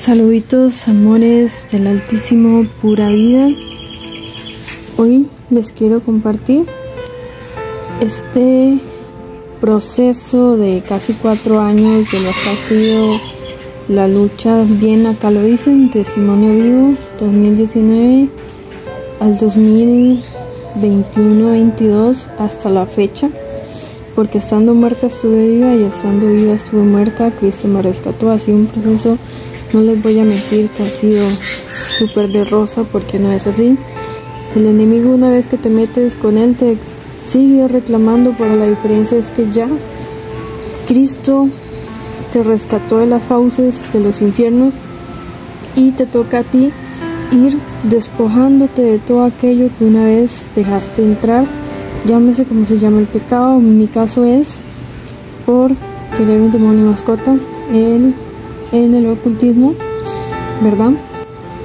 Saluditos, amores del Altísimo, pura vida. Hoy les quiero compartir este proceso de casi 4 años de lo que ha sido la lucha. Bien, acá lo dicen, testimonio vivo, 2019 al 2021-22 hasta la fecha, porque estando muerta estuve viva y estando viva estuve muerta. Cristo me rescató. Ha sido un proceso, no les voy a mentir, que ha sido súper de rosa, porque no es así. El enemigo, una vez que te metes con él, te sigue reclamando, pero la diferencia es que ya Cristo te rescató de las fauces de los infiernos y te toca a ti ir despojándote de todo aquello que una vez dejaste entrar. Llámese como se llama el pecado. En mi caso es por querer un demonio mascota en el ocultismo, ¿verdad?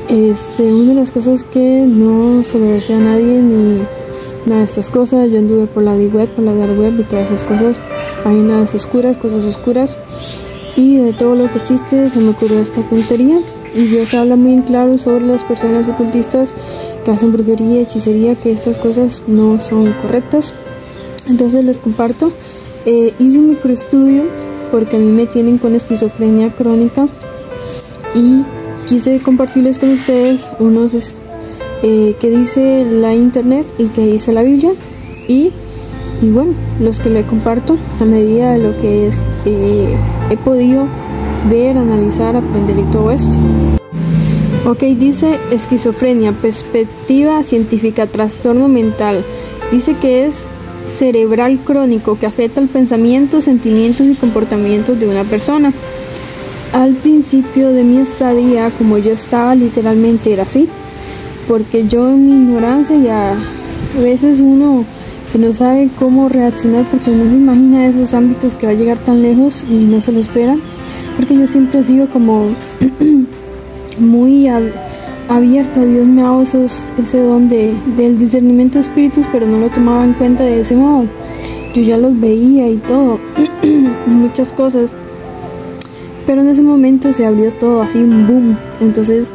Una de las cosas que no se lo desea a nadie ni nada de estas cosas. Yo anduve por la deep web, por la dark web y todas esas cosas, páginas oscuras, cosas oscuras, y de todo lo que existe se me ocurrió esta tontería. Y Dios habla muy en claro sobre las personas ocultistas que hacen brujería, hechicería, que estas cosas no son correctas. Entonces les comparto. Hice un microestudio porque a mí me tienen con esquizofrenia crónica y quise compartirles con ustedes unos que dice la internet y que dice la Biblia, y bueno, los que le comparto a medida de lo que he podido ver, analizar, aprender y todo esto. Ok, dice esquizofrenia, perspectiva científica, trastorno mental. Dice que es cerebral crónico que afecta el pensamiento, sentimientos y comportamientos de una persona. Al principio de mi estadía, como yo estaba, literalmente era así, porque yo en mi ignorancia, y a veces uno que no sabe cómo reaccionar porque no se imagina esos ámbitos que va a llegar tan lejos y no se lo espera, porque yo siempre he sido como muy abierta. Dios me ha dado ese don del discernimiento de espíritus, pero no lo tomaba en cuenta de ese modo. Yo ya los veía y todo y muchas cosas, pero en ese momento se abrió todo así, un boom. Entonces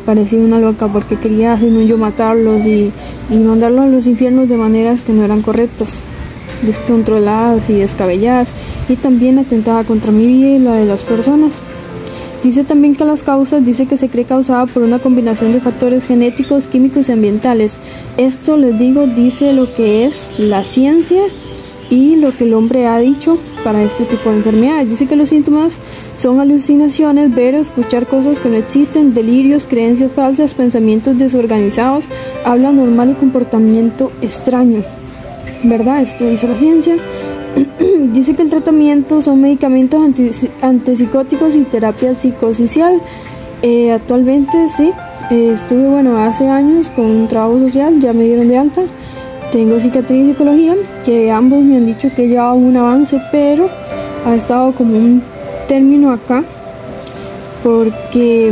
parecía una loca porque quería, según yo, matarlos y mandarlos a los infiernos de maneras que no eran correctas, descontroladas y descabelladas, y también atentaba contra mi vida y la de las personas. Dice también que las causas, dice que se cree causada por una combinación de factores genéticos, químicos y ambientales. Esto les digo, dice lo que es la ciencia y lo que el hombre ha dicho para este tipo de enfermedades. Dice que los síntomas son alucinaciones, ver o escuchar cosas que no existen, delirios, creencias falsas, pensamientos desorganizados, habla normal y comportamiento extraño, ¿verdad? Esto dice la ciencia. Dice que el tratamiento son medicamentos antipsicóticos y terapia psicosocial. Actualmente sí, estuve, hace años con un trabajo social, ya me dieron de alta. Tengo psiquiatría y psicología, que ambos me han dicho que he llevado un avance, pero ha estado como un término acá, porque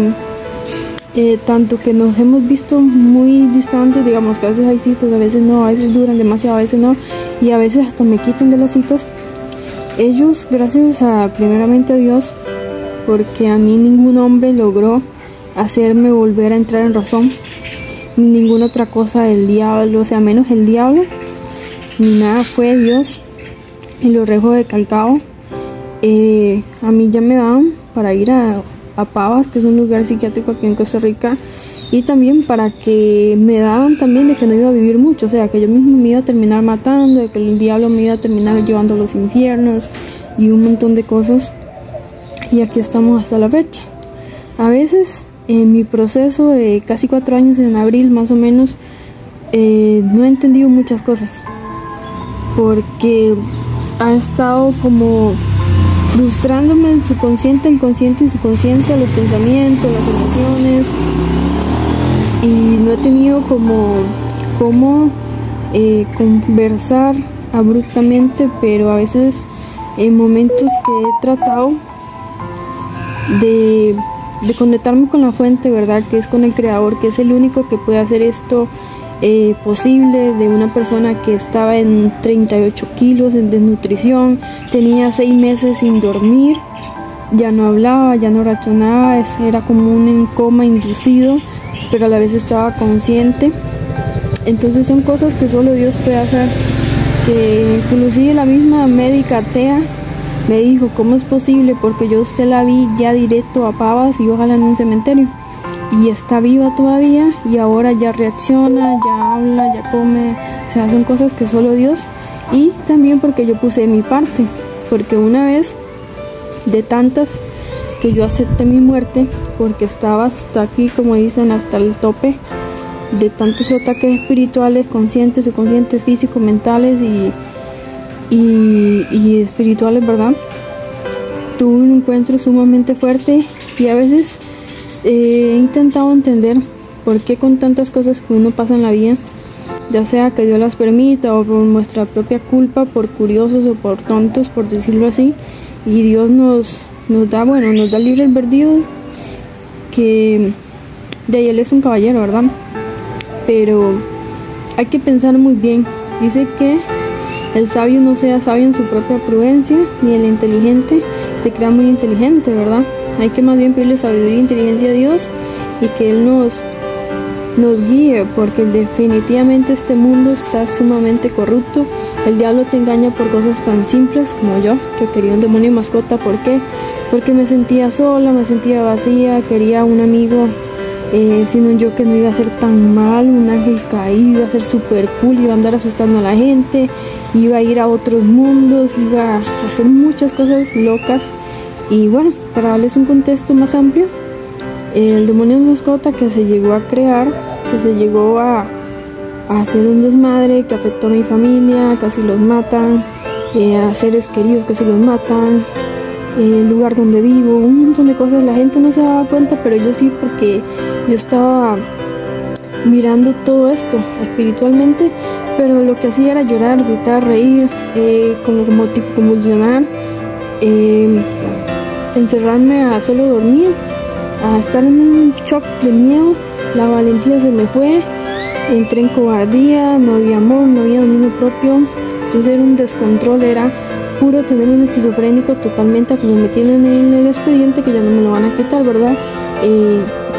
tanto que nos hemos visto muy distantes, digamos que a veces hay citas, a veces no, a veces duran demasiado, a veces no, y a veces hasta me quitan de las citas. Ellos, gracias primeramente a Dios, porque a mí ningún hombre logró hacerme volver a entrar en razón, ni ninguna otra cosa del diablo, o sea, menos el diablo, ni nada, fue Dios, y lo dejo decalcado. A mí ya me daban para ir a Pavas, que es un lugar psiquiátrico aquí en Costa Rica, y también para que me daban también de que no iba a vivir mucho, o sea, que yo mismo me iba a terminar matando, de que el diablo me iba a terminar llevando a los infiernos y un montón de cosas, y aquí estamos hasta la fecha. A veces en mi proceso de casi 4 años, en abril más o menos, no he entendido muchas cosas, porque ha estado como frustrándome el subconsciente, el consciente y subconsciente, los pensamientos, las emociones, y no he tenido como conversar abruptamente, pero a veces en momentos que he tratado de conectarme con la fuente, ¿verdad? Que es con el creador, que es el único que puede hacer esto posible, de una persona que estaba en 38 kilos, en desnutrición, tenía 6 meses sin dormir, ya no hablaba, ya no reaccionaba, era como un coma inducido, pero a la vez estaba consciente. Entonces son cosas que solo Dios puede hacer, que inclusive la misma médica atea me dijo, ¿cómo es posible? Porque yo usted la vi ya directo a pavas y ojalá en un cementerio, y está viva todavía, y ahora ya reacciona, ya habla, ya come. O sea, son cosas que solo Dios. Y también porque yo puse mi parte, porque una vez de tantas que yo acepté mi muerte, porque estaba hasta aquí, como dicen, hasta el tope de tantos ataques espirituales, conscientes, subconscientes, físicos, mentales y espirituales, ¿verdad? Tuve un encuentro sumamente fuerte, y a veces he intentado entender por qué con tantas cosas que uno pasa en la vida, ya sea que Dios las permita o por nuestra propia culpa, por curiosos o por tontos, por decirlo así, y Dios nos da libre albedrío, que de ahí Él es un caballero, ¿verdad? Pero hay que pensar muy bien. Dice que el sabio no sea sabio en su propia prudencia, ni el inteligente se crea muy inteligente, ¿verdad? Hay que más bien pedirle sabiduría e inteligencia a Dios, y que Él nos guíe, porque definitivamente este mundo está sumamente corrupto. El diablo te engaña por cosas tan simples como yo, que quería un demonio mascota. ¿Por qué? Porque me sentía sola, me sentía vacía, quería un amigo, sino yo que no iba a ser tan mal, un ángel caído, iba a ser super cool, iba a andar asustando a la gente, iba a ir a otros mundos, iba a hacer muchas cosas locas. Y bueno, para darles un contexto más amplio, el demonio mascota que se llegó a crear, que se llegó a hacer un desmadre, que afectó a mi familia, casi los matan, a seres queridos casi los matan, el lugar donde vivo, un montón de cosas. La gente no se daba cuenta, pero yo sí, porque yo estaba mirando todo esto espiritualmente, pero lo que hacía era llorar, gritar, reír, como tipo convulsionar, encerrarme a solo dormir, a estar en un shock de miedo. La valentía se me fue, entré en cobardía, no había amor, no había dominio propio. Entonces era un descontrol, era puro tener un esquizofrénico totalmente, como me tienen en el expediente, que ya no me lo van a quitar, ¿verdad?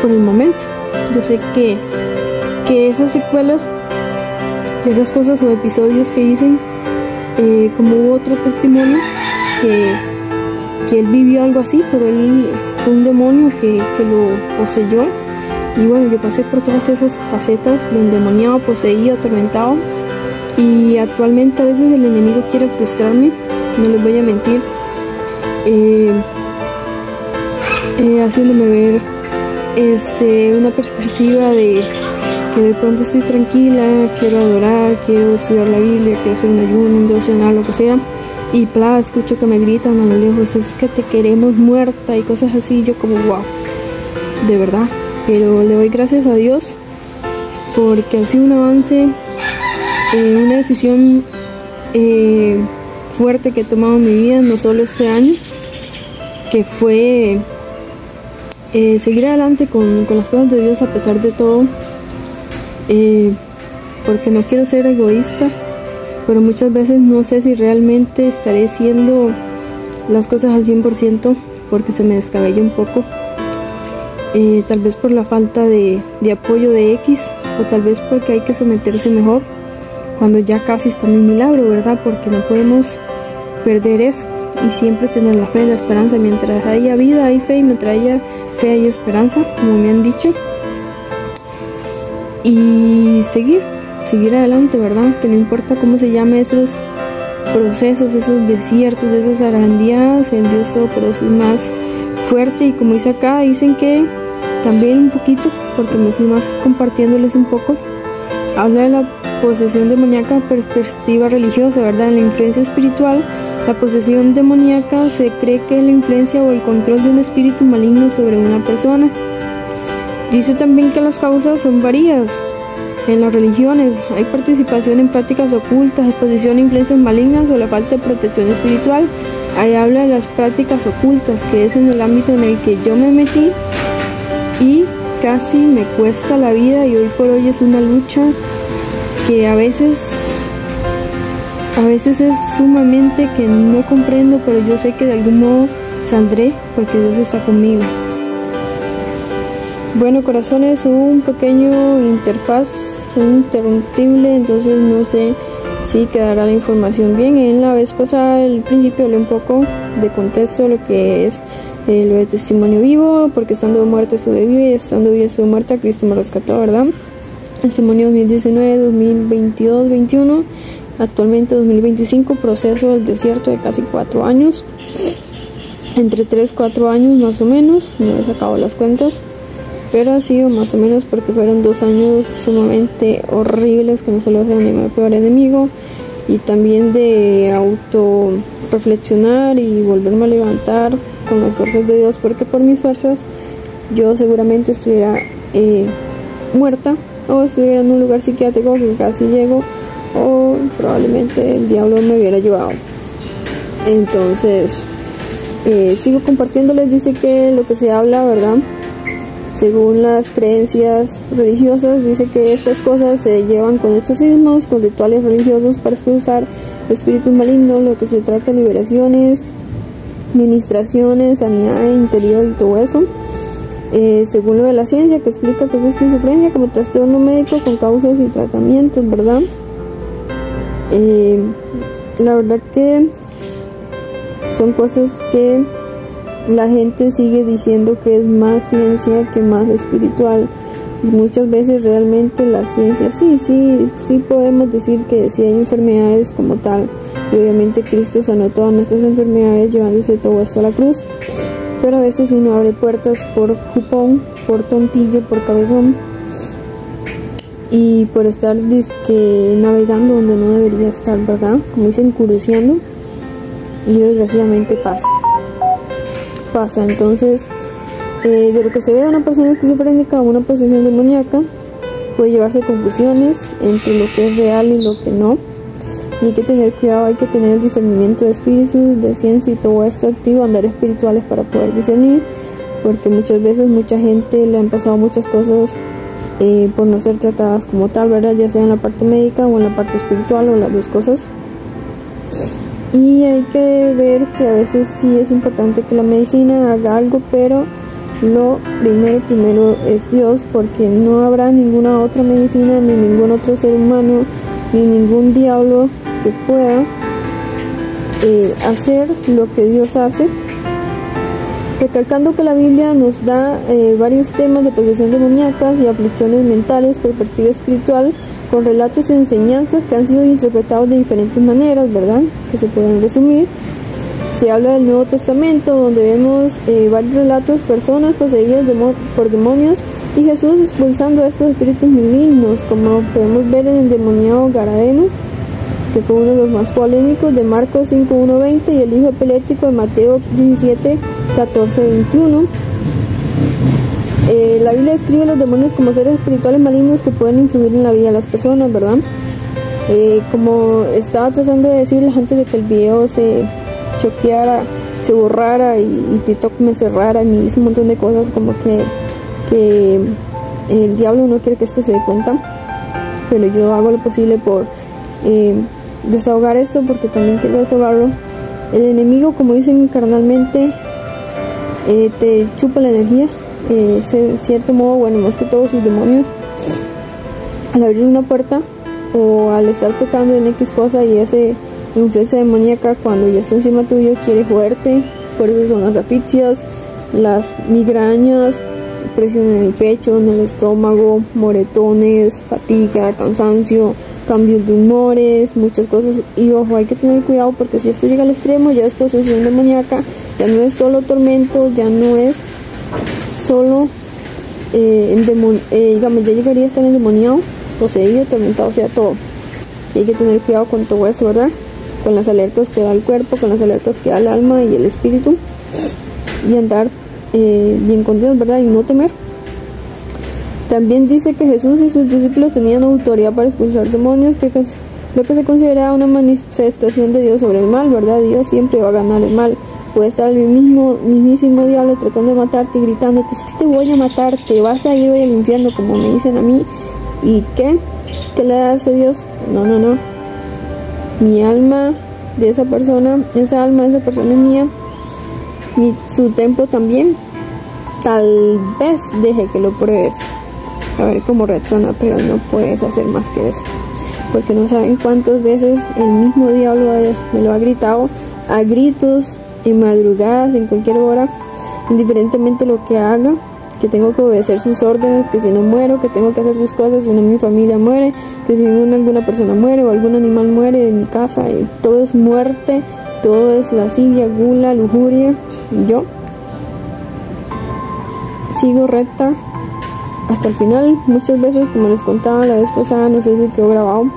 Por el momento. Yo sé que esas secuelas, que esas cosas o episodios que dicen, como hubo otro testimonio que él vivió algo así, pero él fue un demonio que lo poseyó. Y bueno, yo pasé por todas esas facetas de endemoniado, poseído, atormentado. Y actualmente a veces el enemigo quiere frustrarme, no les voy a mentir, haciéndome ver una perspectiva de que de pronto estoy tranquila, quiero adorar, quiero estudiar la Biblia, quiero hacer un ayuno, un devocional, lo que sea, y escucho que me gritan a lo lejos, es que te queremos muerta y cosas así. Yo como wow, de verdad. Pero le doy gracias a Dios, porque ha sido un avance, una decisión fuerte que he tomado en mi vida, no solo este año, que fue seguir adelante con las cosas de Dios a pesar de todo, porque no quiero ser egoísta, pero muchas veces no sé si realmente estaré haciendo las cosas al 100%, porque se me descabella un poco, tal vez por la falta de apoyo de X, o tal vez porque hay que someterse mejor cuando ya casi está mi milagro, ¿verdad? Porque no podemos perder eso, y siempre tener la fe, la esperanza. Mientras haya vida hay fe, y mientras haya fe hay esperanza, como me han dicho, y seguir adelante, ¿verdad? Que no importa cómo se llame esos procesos, esos desiertos, esas zarandeadas, el Dios Todopoderoso es más fuerte. Y como dice acá, dicen que también un poquito, porque me fui más compartiéndoles un poco, habla de la posesión demoníaca, perspectiva religiosa, ¿verdad? En la influencia espiritual, la posesión demoníaca se cree que es la influencia o el control de un espíritu maligno sobre una persona. Dice también que las causas son varias. En las religiones hay participación en prácticas ocultas, exposición a influencias malignas o la falta de protección espiritual. Ahí habla de las prácticas ocultas, que es en el ámbito en el que yo me metí y casi me cuesta la vida, y hoy por hoy es una lucha que a veces es sumamente que no comprendo, pero yo sé que de algún modo saldré porque Dios está conmigo. Bueno, corazones, hubo un pequeño interfaz interrumpible, entonces no sé si quedará la información bien. En la vez pasada, al principio, hablé un poco de contexto de lo que es lo de testimonio vivo, porque estando muerta estuve viva y estando viva estuve muerta, Cristo me rescató, ¿verdad? Testimonio 2019, 2022, 2021, actualmente 2025, proceso del desierto de casi 4 años, entre 3-4 años más o menos, no he sacado las cuentas, pero ha sido más o menos porque fueron 2 años sumamente horribles que no se lo hacen ni mi peor enemigo, y también de auto reflexionar y volverme a levantar con las fuerzas de Dios, porque por mis fuerzas yo seguramente estuviera muerta o estuviera en un lugar psiquiátrico que casi llego, o probablemente el diablo me hubiera llevado. Entonces sigo compartiéndoles. Dice que lo que se habla, ¿verdad?, según las creencias religiosas, dice que estas cosas se llevan con exorcismos, con rituales religiosos para expulsar espíritus malignos, lo que se trata de liberaciones, ministraciones, sanidad interior y todo eso. Según lo de la ciencia, que explica que es esquizofrenia como trastorno médico con causas y tratamientos, ¿verdad? La verdad que son cosas que la gente sigue diciendo que es más ciencia que más espiritual, y muchas veces realmente la ciencia sí podemos decir que sí hay enfermedades como tal, y obviamente Cristo sanó todas nuestras enfermedades llevándose todo esto a la cruz, pero a veces uno abre puertas por jupón, por tontillo, por cabezón, y por estar navegando donde no debería estar, ¿verdad? Como dicen, curioseando, y desgraciadamente pasa. Entonces, de lo que se ve a una persona esquizofrénica o una posesión demoníaca, puede llevarse confusiones entre lo que es real y lo que no, y hay que tener cuidado, hay que tener el discernimiento de espíritus, de ciencia y todo esto activo, andar espirituales para poder discernir, porque muchas veces mucha gente le han pasado muchas cosas por no ser tratadas como tal, ¿verdad?, ya sea en la parte médica o en la parte espiritual o las dos cosas. Y hay que ver que a veces sí es importante que la medicina haga algo, pero lo primero es Dios, porque no habrá ninguna otra medicina, ni ningún otro ser humano, ni ningún diablo que pueda hacer lo que Dios hace. Recalcando que la Biblia nos da varios temas de posesión demoníacas y aflicciones mentales, perspectiva espiritual, con relatos y enseñanzas que han sido interpretados de diferentes maneras, ¿verdad?, que se pueden resumir. Se habla del Nuevo Testamento, donde vemos varios relatos, personas poseídas por demonios y Jesús expulsando a estos espíritus malignos, como podemos ver en el endemoniado Gadareno, que fue uno de los más polémicos, de Marcos 5:1-20, y el hijo epilético de Mateo 17:14-21. La Biblia describe a los demonios como seres espirituales malignos que pueden influir en la vida de las personas, ¿verdad? Como estaba tratando de decirles antes de que el video se choqueara, se borrara y TikTok me cerrara, y me hizo un montón de cosas, como que el diablo no quiere que esto se dé cuenta, pero yo hago lo posible por desahogar esto, porque también quiero desahogarlo. El enemigo, como dicen carnalmente, te chupa la energía, de cierto modo, bueno, más que todos sus demonios, al abrir una puerta o al estar pecando en X cosa, y ese influencia demoníaca cuando ya está encima tuyo quiere joderte. Por eso son las asfixias, las migrañas, presión en el pecho, en el estómago, moretones, fatiga, cansancio, cambios de humores, muchas cosas. Y ojo, hay que tener cuidado, porque si esto llega al extremo, ya es posesión demoníaca, ya no es solo tormento, ya no es solo digamos, ya llegaría a estar endemoniado, poseído, atormentado, o sea, todo. Y hay que tener cuidado con todo eso, ¿verdad?, con las alertas que da el cuerpo, con las alertas que da el alma y el espíritu, y andar bien con Dios, ¿verdad?, y no temer. También dice que Jesús y sus discípulos tenían autoridad para expulsar demonios, que es lo que se considera una manifestación de Dios sobre el mal, ¿verdad? Dios siempre va a ganar el mal. Puede estar el mismísimo diablo tratando de matarte y gritándote: es que te voy a matar, te vas a ir hoy al infierno, como me dicen a mí. ¿Y qué? ¿Qué le hace Dios? No. Mi alma de esa persona, esa alma de esa persona es mía, su templo también. Tal vez deje que lo pruebes, a ver cómo reacciona, pero no puedes hacer más que eso, porque no saben cuántas veces el mismo diablo me lo ha gritado a gritos, en madrugadas, en cualquier hora, indiferentemente lo que haga, que tengo que obedecer sus órdenes, que si no muero, que tengo que hacer sus cosas, si no mi familia muere, que si alguna persona muere o algún animal muere de mi casa, y todo es muerte, todo es lascivia, gula, lujuria, y yo sigo recta hasta el final. Muchas veces, como les contaba la vez pasada, no sé si quedó grabado,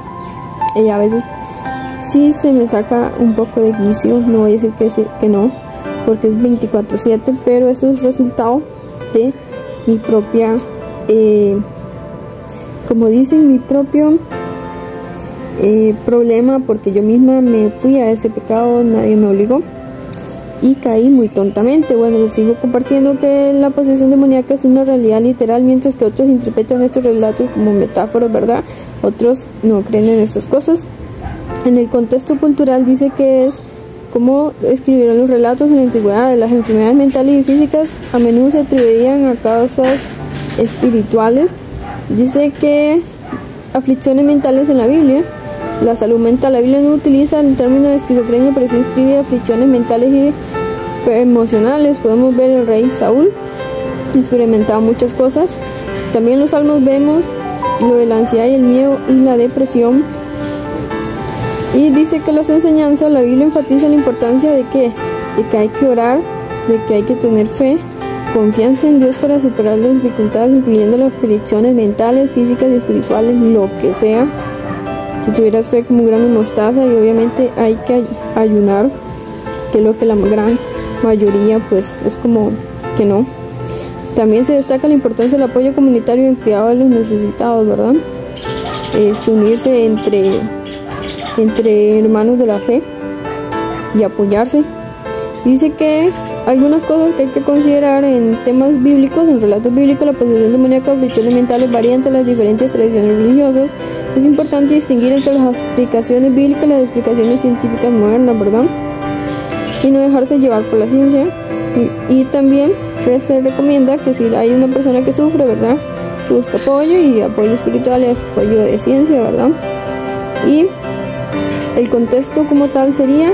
y a veces sí se me saca un poco de quicio, no voy a decir que no, porque es 24/7, pero eso es resultado de mi propia, como dicen, mi propio problema, porque yo misma me fui a ese pecado, nadie me obligó y caí muy tontamente. Bueno, les sigo compartiendo que la posesión demoníaca es una realidad literal, mientras que otros interpretan estos relatos como metáforas, ¿verdad? Otros no creen en estas cosas. En el contexto cultural dice que es como escribieron los relatos en la antigüedad. Las enfermedades mentales y físicas a menudo se atribuían a causas espirituales. Dice que aflicciones mentales en la Biblia, la salud mental, la Biblia no utiliza el término de esquizofrenia, pero sí escribe aflicciones mentales y emocionales. Podemos ver el rey Saúl experimentaba muchas cosas. También en los salmos vemos lo de la ansiedad y el miedo y la depresión. Y dice que las enseñanzas, la Biblia enfatiza la importancia de que hay que orar, de que hay que tener fe, confianza en Dios para superar las dificultades, incluyendo las aflicciones mentales, físicas y espirituales, lo que sea. Si tuvieras fe como un grano de mostaza, y obviamente hay que ayunar, que es lo que la gran mayoría pues es como que no. También se destaca la importancia del apoyo comunitario y el cuidado de los necesitados, ¿verdad? Unirse entre hermanos de la fe y apoyarse. Dice que algunas cosas que hay que considerar en temas bíblicos, en relatos bíblicos, la posesión demoníaca, aflicciones mentales varían entre las diferentes tradiciones religiosas. Es importante distinguir entre las explicaciones bíblicas y las explicaciones científicas modernas, ¿verdad? Y no dejarse llevar por la ciencia. Y también se recomienda que si hay una persona que sufre, ¿verdad?, que busca apoyo, y apoyo espiritual y apoyo de ciencia, ¿verdad? Y el contexto como tal sería,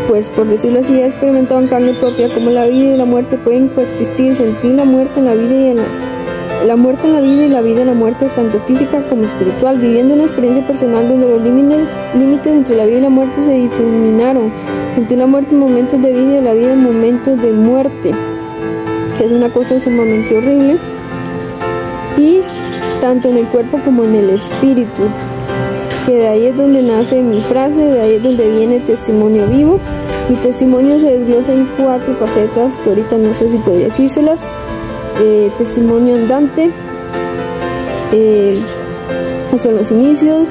pues por decirlo así, he experimentado en carne propia como la vida y la muerte pueden coexistir, sentir la muerte en la vida y la muerte en la vida y la vida en la muerte, tanto física como espiritual, viviendo una experiencia personal donde los límites entre la vida y la muerte se difuminaron. Sentir la muerte en momentos de vida y la vida en momentos de muerte, que es una cosa sumamente horrible, y tanto en el cuerpo como en el espíritu, que de ahí es donde nace mi frase, de ahí es donde viene testimonio vivo. Mi testimonio se desglosa en 4 facetas que ahorita no sé si podría decírselas. Testimonio andante, son los inicios,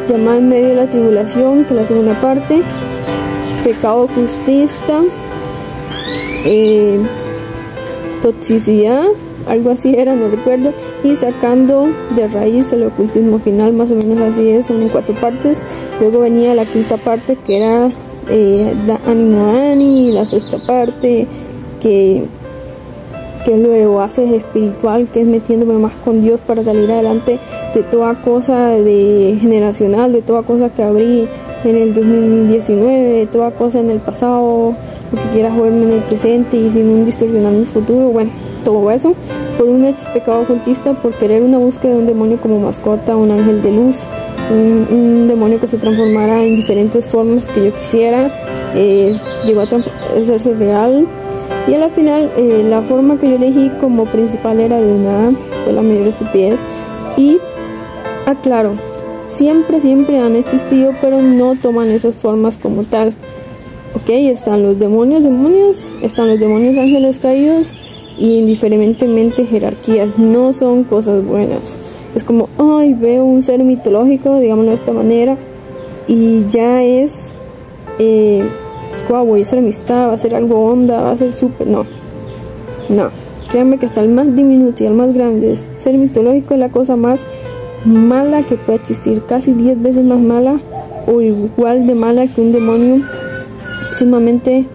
llamada en medio de la tribulación, que es la segunda parte, pecado justista, toxicidad, algo así era, no recuerdo, y sacando de raíz el ocultismo final, más o menos así es, son en 4 partes. Luego venía la 5ª parte, que era ánimo Dani, y la 6ª parte, que luego haces espiritual, que es metiéndome más con Dios para salir adelante de toda cosa de generacional, de toda cosa que abrí en el 2019, de toda cosa en el pasado, lo que quiera joderme en el presente y sin distorsionar mi futuro. Bueno, todo eso por un ex pecado ocultista, por querer una búsqueda de un demonio como mascota, un ángel de luz, un demonio que se transformara en diferentes formas que yo quisiera. Llegó a hacerse real, y a la final la forma que yo elegí como principal era de nada, fue la mayor estupidez. Y aclaro, siempre han existido, pero no toman esas formas como tal. Ok, están los demonios, están los demonios ángeles caídos, y indiferentemente jerarquías, no son cosas buenas. Es como, ay, veo un ser mitológico, digámoslo de esta manera, y ya es voy a hacer amistad, va a ser algo onda, va a ser súper. No, créanme que hasta el más diminuto y el más grande, ser mitológico es la cosa más mala que puede existir, casi 10 veces más mala o igual de mala que un demonio sumamente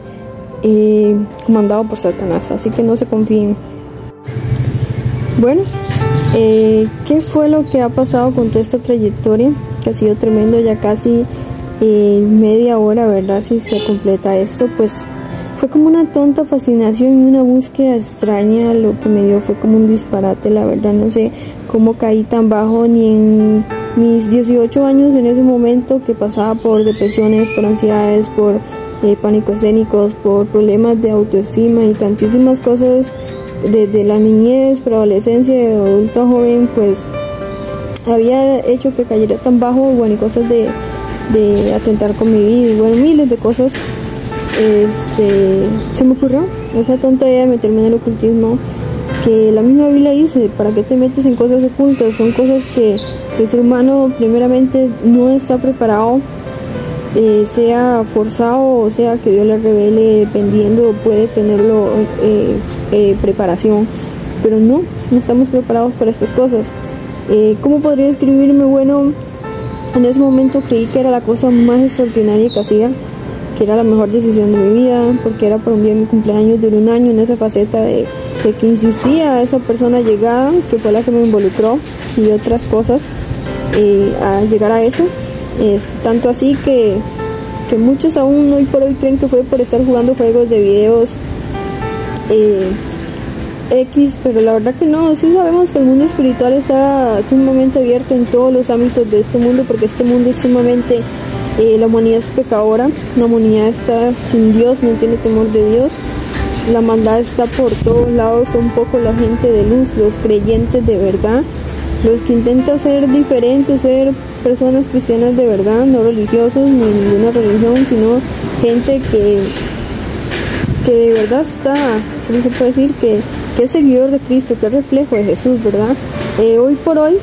comandado por Satanás, así que no se confíen. Bueno, ¿qué fue lo que ha pasado con toda esta trayectoria? Que ha sido tremendo, ya casi media hora, ¿verdad? Si se completa esto, pues fue como una tonta fascinación y una búsqueda extraña. Lo que me dio fue como un disparate, la verdad no sé cómo caí tan bajo, ni en mis 18 años en ese momento, que pasaba por depresiones, por ansiedades, por pánicos escénicos, por problemas de autoestima y tantísimas cosas desde la niñez, preadolescencia, adulto joven, pues había hecho que cayera tan bajo, bueno, y cosas de atentar con mi vida, y bueno, miles de cosas. Se me ocurrió esa tonta idea de meterme en el ocultismo, que la misma Biblia dice: ¿para qué te metes en cosas ocultas? Son cosas que el ser humano primeramente no está preparado, sea forzado o sea que Dios le revele, dependiendo, puede tenerlo preparación, pero no estamos preparados para estas cosas. ¿Cómo podría describirme? Bueno, en ese momento creí que era la cosa más extraordinaria que hacía, que era la mejor decisión de mi vida, porque era por un día de mi cumpleaños, duré un año en esa faceta de que insistía esa persona llegada, que fue la que me involucró, y otras cosas, a llegar a eso. Tanto así que muchos aún hoy por hoy creen que fue por estar jugando juegos de videos X, pero la verdad que no. Sí sabemos que el mundo espiritual está sumamente abierto en todos los ámbitos de este mundo, porque este mundo es sumamente, la humanidad es pecadora, la humanidad está sin Dios, no tiene temor de Dios, la maldad está por todos lados. Son poco la gente de luz, los creyentes de verdad, los que intentan ser diferentes, ser personas cristianas de verdad, no religiosos ni ninguna religión, sino gente que de verdad está, ¿cómo se puede decir? Que es seguidor de Cristo, que es reflejo de Jesús, ¿verdad? Hoy por hoy,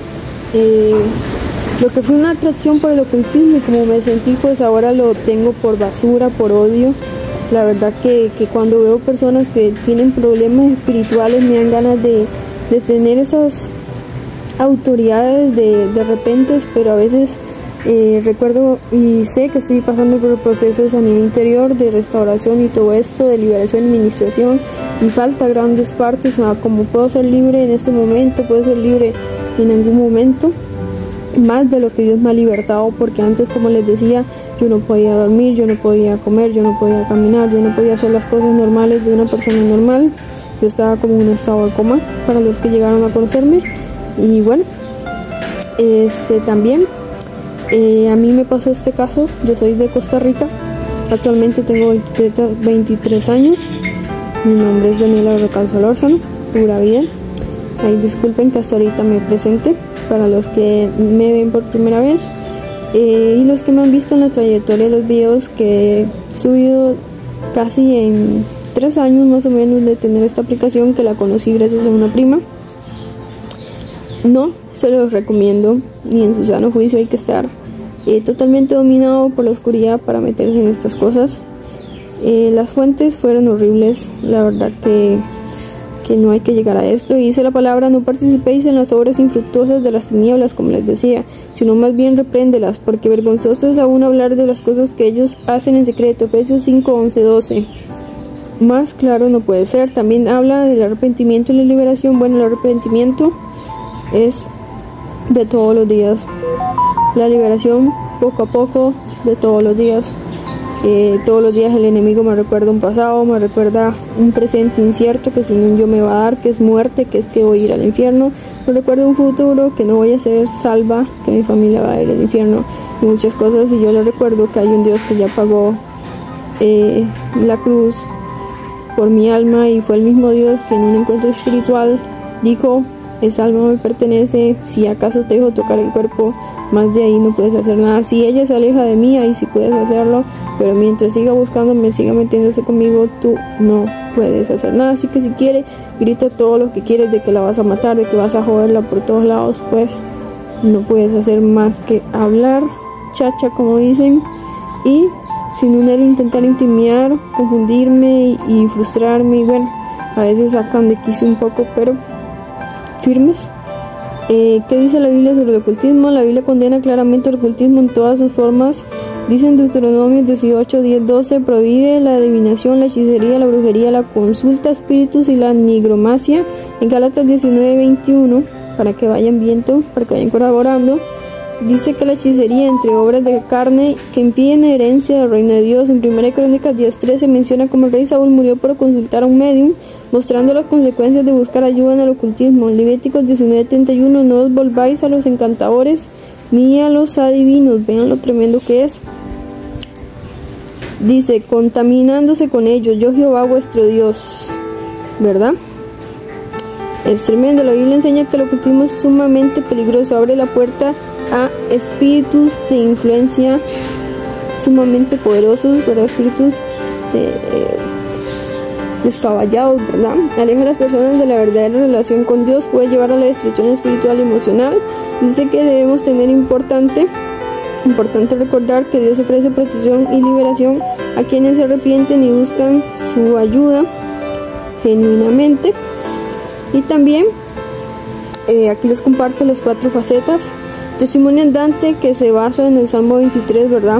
lo que fue una atracción por el ocultismo, y como me sentí, pues ahora lo tengo por basura, por odio. La verdad que cuando veo personas que tienen problemas espirituales, me dan ganas de tener esas autoridades de repente, pero a veces recuerdo y sé que estoy pasando por el proceso de sanidad interior, de restauración y todo esto, de liberación y administración, y falta grandes partes. Como puedo ser libre en este momento, puedo ser libre en algún momento, más de lo que Dios me ha libertado, porque antes, como les decía, yo no podía dormir, yo no podía comer, yo no podía caminar, yo no podía hacer las cosas normales de una persona normal. Yo estaba como en un estado de coma, para los que llegaron a conocerme. Y bueno, también a mí me pasó este caso. Yo soy de Costa Rica, actualmente tengo 23 años, mi nombre es Daniela Rocal Solórzano, pura vida. Ahí disculpen que hasta ahorita me presente, para los que me ven por primera vez, y los que me han visto en la trayectoria de los videos que he subido casi en 3 años más o menos de tener esta aplicación, que la conocí gracias a una prima. No se los recomiendo, ni en su sano juicio hay que estar totalmente dominado por la oscuridad para meterse en estas cosas. Las fuentes fueron horribles, la verdad que no hay que llegar a esto. Y dice la palabra: no participéis en las obras infructuosas de las tinieblas, como les decía, sino más bien repréndelas, porque vergonzoso es aún hablar de las cosas que ellos hacen en secreto. Efesios 5, 11, 12. Más claro no puede ser. También habla del arrepentimiento y la liberación. Bueno, el arrepentimiento es de todos los días, la liberación poco a poco, de todos los días. Todos los días el enemigo me recuerda un pasado, me recuerda un presente incierto que según yo me va a dar, que es muerte, que es que voy a ir al infierno. Me recuerda un futuro, que no voy a ser salva, que mi familia va a ir al infierno, y muchas cosas. Y yo le recuerdo que hay un Dios que ya pagó la cruz por mi alma, y fue el mismo Dios que en un encuentro espiritual dijo: esa alma me pertenece, si acaso te dejo tocar el cuerpo, más de ahí no puedes hacer nada. Si ella se aleja de mí, ahí sí puedes hacerlo, pero mientras siga buscándome, siga metiéndose conmigo, tú no puedes hacer nada. Así que si quiere, grita todo lo que quieres, de que la vas a matar, de que vas a joderla por todos lados, pues no puedes hacer más que hablar, chacha como dicen, y sin él intentar intimidar, confundirme y frustrarme. Y bueno, a veces sacan de quicio un poco, pero firmes. ¿Qué dice la Biblia sobre el ocultismo? La Biblia condena claramente el ocultismo en todas sus formas. Dice en Deuteronomio 18, 10, 12, prohíbe la adivinación, la hechicería, la brujería, la consulta a espíritus y la nigromancia. En Gálatas 19, 21, para que vayan viendo, para que vayan colaborando, dice que la hechicería entre obras de carne que impiden herencia del reino de Dios. En 1 Crónicas 10:13 menciona cómo el rey Saúl murió por consultar a un medium, mostrando las consecuencias de buscar ayuda en el ocultismo. En Levíticos 19:31, no os volváis a los encantadores ni a los adivinos. Vean lo tremendo que es. Dice, contaminándose con ellos, yo Jehová vuestro Dios, ¿verdad? Es tremendo. La Biblia enseña que el ocultismo es sumamente peligroso, abre la puerta a espíritus de influencia sumamente poderosos, ¿verdad? Espíritus descaballados, ¿verdad? Aleja a las personas de la verdadera relación con Dios, puede llevar a la destrucción espiritual y emocional. Dice que debemos tener importante recordar que Dios ofrece protección y liberación a quienes se arrepienten y buscan su ayuda genuinamente. Y también aquí les comparto las 4 facetas. Testimonio andante que se basa en el Salmo 23, ¿verdad?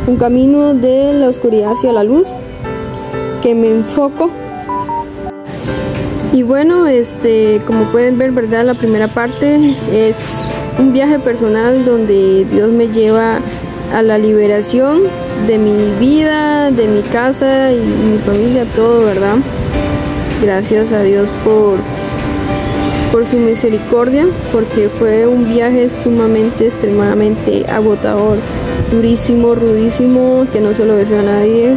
Un camino de la oscuridad hacia la luz, que me enfoco. Y bueno, como pueden ver, ¿verdad? La primera parte es un viaje personal donde Dios me lleva a la liberación de mi vida, de mi casa y mi familia, todo, ¿verdad? Gracias a Dios por su misericordia, porque fue un viaje sumamente, extremadamente agotador, durísimo, rudísimo, que no se lo deseo a nadie.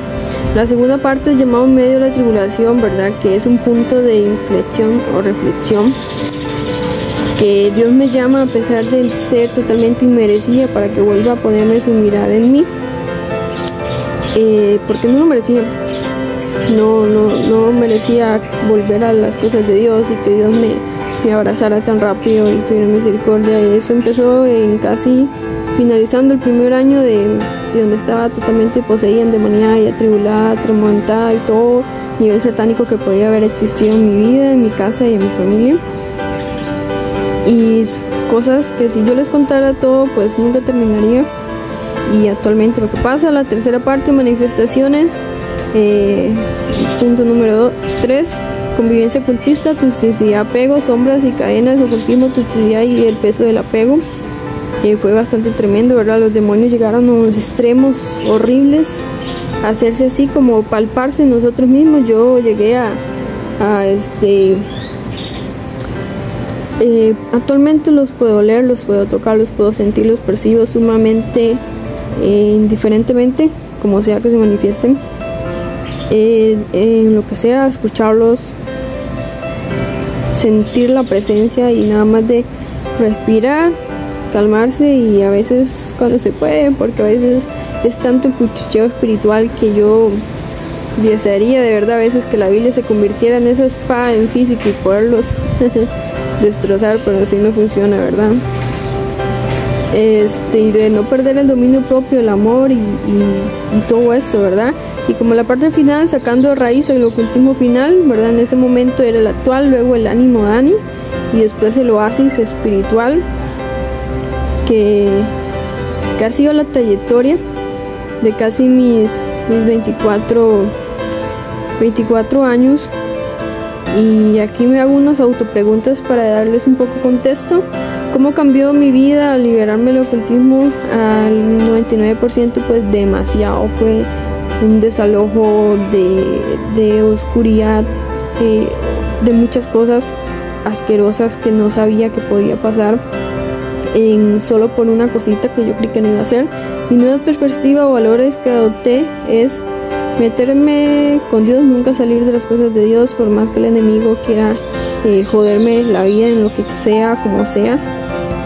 La segunda parte es llamado medio de la tribulación, ¿verdad? Que es un punto de inflexión o reflexión, que Dios me llama a pesar de ser totalmente inmerecida para que vuelva a ponerme su mirada en mí, porque no lo merecía. No merecía volver a las cosas de Dios y que Dios me abrazara tan rápido y tuviera misericordia. Y eso empezó en casi finalizando el primer año de donde estaba totalmente poseída, endemoniada y atribulada, atormentada y todo nivel satánico que podía haber existido en mi vida, en mi casa y en mi familia. Y cosas que si yo les contara todo, pues nunca terminaría. Y actualmente lo que pasa, la tercera parte, manifestaciones, punto número 3, convivencia ocultista, toxicidad, apego, sombras y cadenas, ocultismo, toxicidad y el peso del apego, que fue bastante tremendo, ¿verdad? Los demonios llegaron a unos extremos horribles, a hacerse así como palparse nosotros mismos. Yo llegué actualmente los puedo oler, los puedo tocar, los puedo sentir, los percibo sumamente indiferentemente, como sea que se manifiesten, en lo que sea, escucharlos, sentir la presencia y nada más de respirar, calmarse. Y a veces cuando se puede, porque a veces es tanto el cuchicheo espiritual que yo desearía de verdad a veces que la Biblia se convirtiera en esa espada en físico y poderlos destrozar, pero así no funciona, ¿verdad? Y de no perder el dominio propio, el amor y todo esto, ¿verdad? Y como la parte final, sacando raíz el ocultismo final, ¿verdad? En ese momento era el actual, luego el ánimo Dani y después el oasis espiritual, que ha sido la trayectoria de casi mis 24 años. Y aquí me hago unas autopreguntas para darles un poco contexto. ¿Cómo cambió mi vida al liberarme del ocultismo? Al 99% pues demasiado. Fue un desalojo de oscuridad, de muchas cosas asquerosas que no sabía que podía pasar solo por una cosita que yo creí que no iba a hacer. Mi nueva perspectiva o valores que adopté es meterme con Dios, nunca salir de las cosas de Dios, por más que el enemigo quiera joderme la vida en lo que sea, como sea.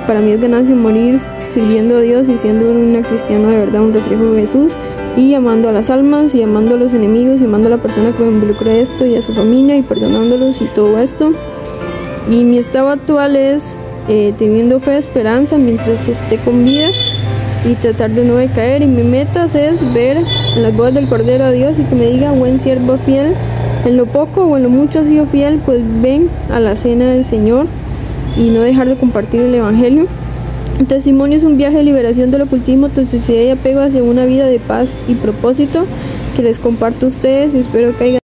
Para mí es ganancia morir sirviendo a Dios y siendo una cristiana de verdad, un reflejo de Jesús, y amando a las almas y amando a los enemigos y amando a la persona que me involucra en esto y a su familia y perdonándolos y todo esto. Y mi estado actual es teniendo fe, esperanza mientras esté con vida y tratar de no decaer. Y mi meta es ver en las bodas del Cordero a Dios y que me diga: buen siervo fiel, en lo poco o en lo mucho has sido fiel, pues ven a la cena del Señor. y no dejar de compartir el evangelio. El testimonio es un viaje de liberación del ocultismo, toxicidad y apego hacia una vida de paz y propósito que les comparto a ustedes y espero que haya